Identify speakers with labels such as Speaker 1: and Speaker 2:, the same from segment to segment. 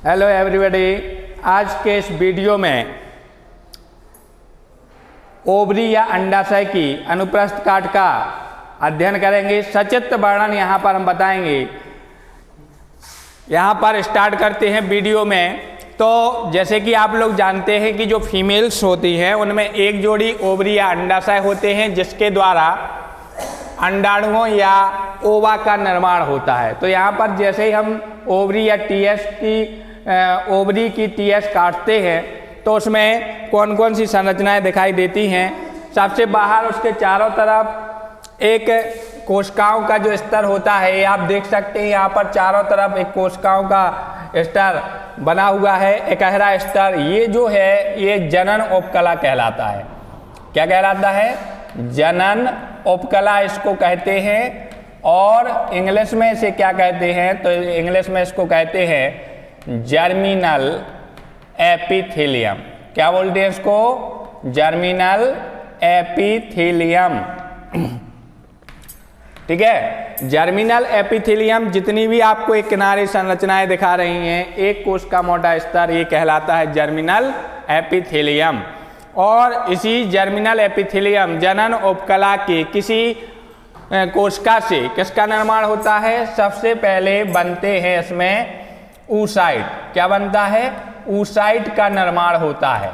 Speaker 1: Hello everybody, आज के इस वीडियो में ओवरी या अंडाशय की अनुप्रस्थ काट का अध्ययन करेंगे। सचित्र वर्णन यहाँ पर हम बताएंगे। यहाँ पर स्टार्ट करते हैं वीडियो में। तो जैसे कि आप लोग जानते हैं कि जो फीमेल्स होती हैं उनमें एक जोड़ी ओवरी या अंडाशय होते हैं जिसके द्वारा अंडाणुओं या ओवा का निर्माण होता है। तो यहाँ पर जैसे ही हम ओवरी या ओवरी की टीएस काटते हैं तो उसमें कौन कौन सी संरचनाएं दिखाई देती हैं। सबसे बाहर उसके चारों तरफ एक कोशिकाओं का जो स्तर होता है, ये आप देख सकते हैं। यहाँ पर चारों तरफ एक कोशिकाओं का स्तर बना हुआ है, एकहरा स्तर। ये जो है ये जनन उपकला कहलाता है। क्या कहलाता है? जनन उपकला इसको कहते हैं। और इंग्लिश में इसे क्या कहते हैं? तो इंग्लिश में इसको कहते हैं जर्मिनल एपिथेलियम। क्या बोलते हैं इसको? Germinal epithelium. ठीक है, जर्मिनल एपिथेलियम। जितनी भी आपको एक किनारे संरचनाएं दिखा रही हैं, एक कोश का मोटा स्तर, ये कहलाता है जर्मिनल एपिथेलियम। और इसी जर्मिनल एपिथेलियम जनन उपकला के किसी कोशिका से किसका निर्माण होता है? सबसे पहले बनते हैं इसमें oocyte। क्या बनता है? oocyte का निर्माण होता है।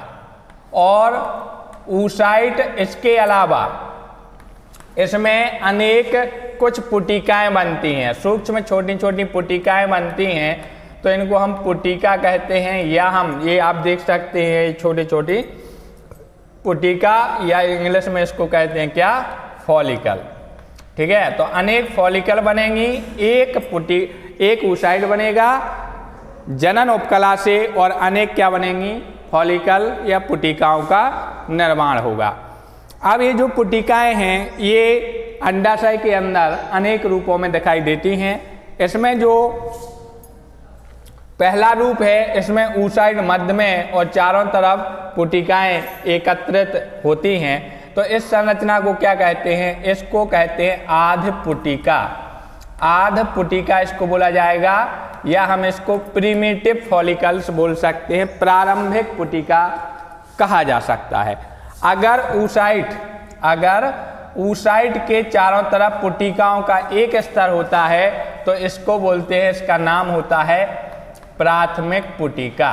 Speaker 1: और oocyte इसके अलावा इसमें अनेक कुछ पुटिकाएं बनती हैं, सूक्ष्म छोटी छोटी पुटिकाएं बनती हैं। तो इनको हम पुटिका कहते हैं, या हम ये आप देख सकते हैं छोटी छोटी पुटिका, या इंग्लिश में इसको कहते हैं क्या? फॉलिकल। ठीक है, तो अनेक फॉलिकल बनेंगी, एक oocyte बनेगा जनन उपकला से, और अनेक क्या बनेंगी? फॉलिकल या पुटिकाओं का निर्माण होगा। अब ये जो पुटिकाएं हैं ये अंडाशय के अंदर अनेक रूपों में दिखाई देती हैं। इसमें जो पहला रूप है, इसमें oocyte मध्य में और चारों तरफ पुटिकाएं एकत्रित होती हैं। तो इस संरचना को क्या कहते हैं? इसको कहते हैं आध पुटिका। आध पुटिका इसको बोला जाएगा, या हम इसको प्रिमिटिव फॉलिकल्स बोल सकते हैं, प्रारंभिक पुटिका कहा जा सकता है। अगर oocyte के चारों तरफ पुटिकाओं का एक स्तर होता है तो इसको बोलते हैं, इसका नाम होता है प्राथमिक पुटिका।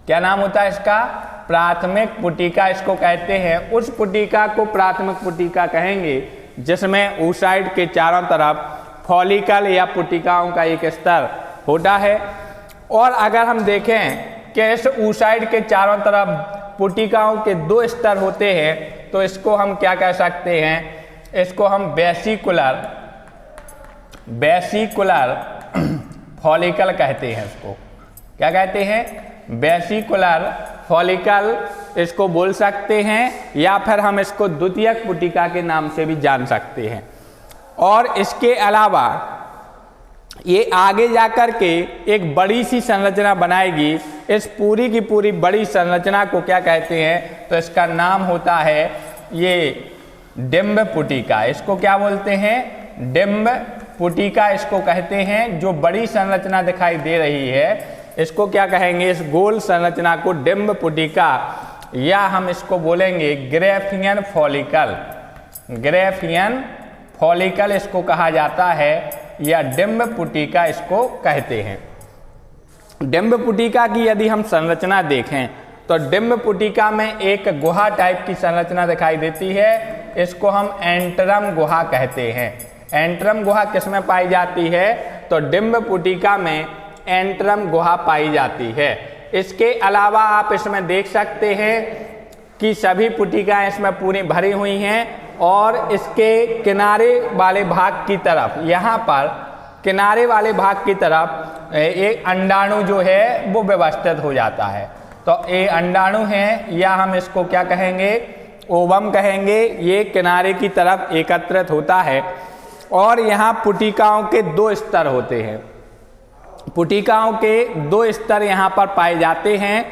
Speaker 1: क्या नाम होता है इसका? प्राथमिक पुटिका इसको कहते हैं। उस पुटिका को प्राथमिक पुटिका कहेंगे जिसमें oocyte के चारों तरफ फॉलिकल या पुटिकाओं का एक स्तर होता है। और अगर हम देखें कि इस oocyte के चारों तरफ पुटिकाओं के दो स्तर होते हैं तो इसको हम क्या कह सकते हैं? इसको हम वेसिकुलर फॉलिकल कहते हैं। इसको क्या कहते हैं? वेसिकुलर फॉलिकल इसको बोल सकते हैं, या फिर हम इसको द्वितीयक पुटिका के नाम से भी जान सकते हैं। और इसके अलावा ये आगे जाकर के एक बड़ी सी संरचना बनाएगी। इस पूरी की पूरी बड़ी संरचना को क्या कहते हैं? तो इसका नाम होता है ये डिंब पुटिका। इसको क्या बोलते हैं? डिंब पुटिका इसको कहते हैं। जो बड़ी संरचना दिखाई दे रही है इसको क्या कहेंगे? इस गोल संरचना को डिंब पुटिका, या हम इसको बोलेंगे ग्रेफियन फॉलिकल। ग्रेफियन फॉलिकल इसको कहा जाता है, या डिंब पुटिका इसको कहते हैं। डिंब पुटिका की यदि हम संरचना देखें तो डिंब पुटिका में एक गुहा टाइप की संरचना दिखाई देती है। इसको हम एंट्रम गुहा कहते हैं। एंट्रम गुहा किसमें पाई जाती है? तो डिंब पुटिका में एंट्रम गुहा पाई जाती है। इसके अलावा आप इसमें देख सकते हैं कि सभी पुटिकाएं इसमें पूरी भरी हुई हैं, और इसके किनारे वाले भाग की तरफ, यहाँ पर किनारे वाले भाग की तरफ एक अंडाणु जो है वो व्यवस्थित हो जाता है। तो ये अंडाणु हैं, या हम इसको क्या कहेंगे? ओवम कहेंगे। ये किनारे की तरफ एकत्रित होता है, और यहाँ पुटिकाओं के दो स्तर होते हैं। पुटिकाओं के दो स्तर यहाँ पर पाए जाते हैं।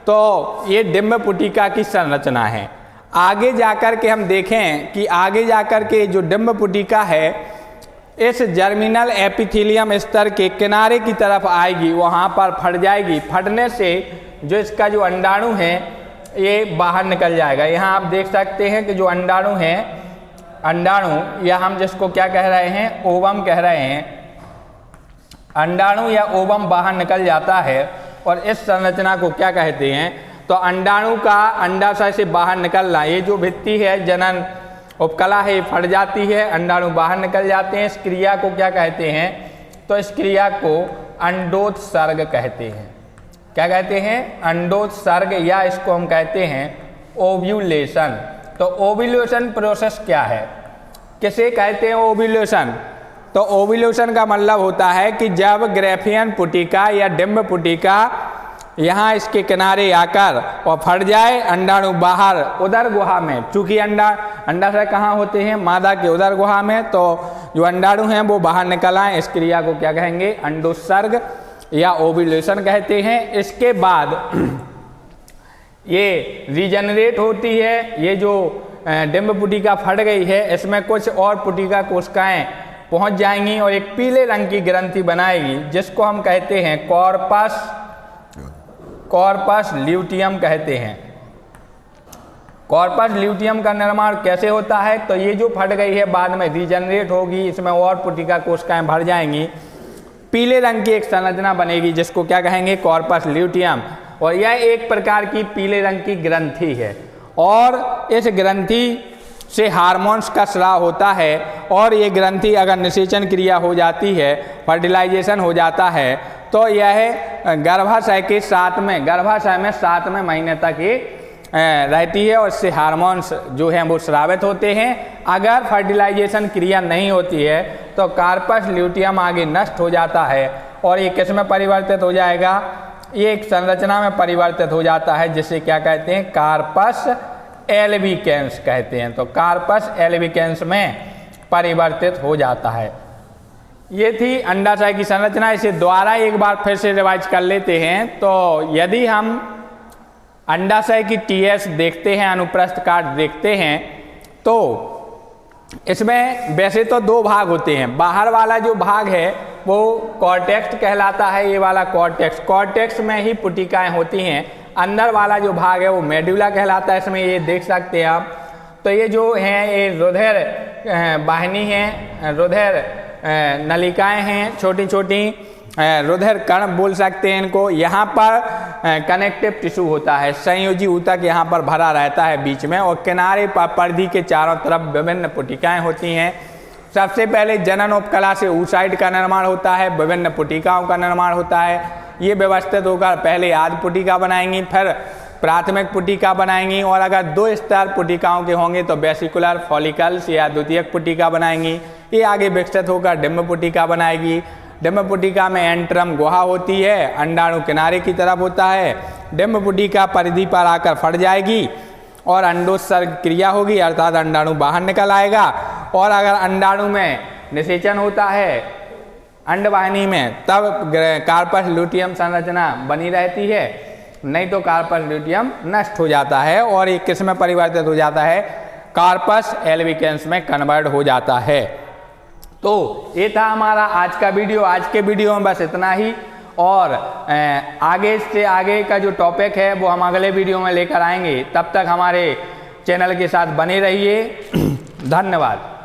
Speaker 1: तो ये डिंब पुटिका की संरचना है। आगे जाकर के हम देखें कि आगे जाकर के जो डिंब पुटिका है इस जर्मिनल एपिथेलियम स्तर के किनारे की तरफ आएगी, वहाँ पर फट जाएगी। फटने से जो इसका जो अंडाणु है ये बाहर निकल जाएगा। यहाँ आप देख सकते हैं कि जो अंडाणु है, अंडाणु या हम जिसको क्या कह रहे हैं, ओवम कह रहे हैं, अंडाणु या ओवम बाहर निकल जाता है। और इस संरचना को क्या कहते हैं, तो अंडाणु का अंडाशय से बाहर निकलना, ये जो भित्ति है जनन उपकला है, फट जाती है, अंडाणु बाहर निकल जाते हैं। इस क्रिया को क्या कहते हैं, तो इस क्रिया को अंडोत्सर्ग कहते हैं। क्या कहते हैं, अंडोत्सर्ग, या इसको हम कहते हैं ओव्यूलेशन। तो ओव्यूलेशन प्रोसेस क्या है, किसे कहते हैं ओव्यूलेशन? तो ओव्यूलेशन का मतलब होता है कि जब ग्रेफियन पुटिका या डिंब पुटिका यहाँ इसके किनारे आकर और फट जाए, अंडाणु बाहर उदर गुहा में, चूंकि अंडाशय कहाँ होते हैं, मादा के उदर गुहा में, तो जो अंडाणु हैं वो बाहर निकल आए, इस क्रिया को क्या कहेंगे, अंडोत्सर्ग या ओव्यूलेशन कहते हैं। इसके बाद ये रीजनरेट होती है, ये जो डिंब पुटिका फट गई है इसमें कुछ और पुटिका कोशिकाएं पहुंच जाएंगी और एक पीले रंग की ग्रंथि बनाएगी, जिसको हम कहते हैं कॉर्पस ल्यूटियम कहते हैं। कॉर्पस ल्यूटियम का निर्माण कैसे होता है, तो ये जो फट गई है बाद में रीजनरेट होगी, इसमें और पुटिका कोशिकाएं भर जाएंगी, पीले रंग की एक संरचना बनेगी जिसको क्या कहेंगे, कॉर्पस ल्यूटियम। और यह एक प्रकार की पीले रंग की ग्रंथि है और इस ग्रंथि से हार्मोन्स का स्राव होता है। और ये ग्रंथि अगर निषेचन क्रिया हो जाती है, फर्टिलाइजेशन हो जाता है, तो यह गर्भाशय के गर्भाशय में 7वें महीने तक ये रहती है और इससे हार्मोन्स जो हैं वो स्रावित होते हैं। अगर फर्टिलाइजेशन क्रिया नहीं होती है तो कार्पस ल्यूटियम आगे नष्ट हो जाता है और ये किस में परिवर्तित हो जाएगा, ये एक संरचना में परिवर्तित हो जाता है जिसे क्या कहते हैं, कार्पस एल्बिकेंस कहते हैं। तो कार्पस एल्बिकेंस में परिवर्तित हो जाता है। ये थी अंडाशय की संरचना। इसे द्वारा एक बार फिर से रिवाइज कर लेते हैं। तो यदि हम अंडाशय की टीएस देखते हैं, अनुप्रस्थ काट देखते हैं, तो इसमें वैसे तो 2 भाग होते हैं। बाहर वाला जो भाग है वो कॉर्टेक्स कहलाता है, ये वाला कॉर्टेक्स में ही पुटिकाएं होती हैं। अंदर वाला जो भाग है वो मेडुला कहलाता है। इसमें ये देख सकते हैं आप, तो ये जो हैं ये रुधिर वाहिनी है, रुधिर नलिकाएं हैं, छोटी छोटी रुधिर कण बोल सकते हैं इनको। यहाँ पर कनेक्टिव टिश्यू होता है, संयोजी ऊतक यहाँ पर भरा रहता है बीच में, और किनारे पर परिधि के चारों तरफ विभिन्न पुटिकाएं होती हैं। सबसे पहले जनन उपकला से oocyte का निर्माण होता है, विभिन्न पुटिकाओं का निर्माण होता है। ये व्यवस्थित होकर पहले आदि पुटिका बनाएंगी, फिर प्राथमिक पुटिका बनाएंगी, और अगर 2 स्तर पुटिकाओं के होंगे तो वेसिकुलर फॉलिकल्स या द्वितीयक पुटिका बनाएंगी। ये आगे विकसित होकर डिंब पुटिका बनाएगी। डिंब पुटिका में एंट्रम गुहा होती है, अंडाणु किनारे की तरफ होता है। डिंब पुटिका परिधि पर आकर फट जाएगी और अंडोत्सर्ग क्रिया होगी, अर्थात अंडाणु बाहर निकल आएगा। और अगर अंडाणु में निषेचन होता है अंडवाहिनी में, तब कार्पस ल्यूटियम संरचना बनी रहती है, नहीं तो कार्पस ल्यूटियम नष्ट हो जाता है और ये किस में परिवर्तित हो जाता है, कार्पस एल्बिकेंस में कन्वर्ट हो जाता है। तो ये था हमारा आज का वीडियो। आज के वीडियो में बस इतना ही, और आगे से आगे का जो टॉपिक है वो हम अगले वीडियो में लेकर आएंगे। तब तक हमारे चैनल के साथ बने रहिए। धन्यवाद।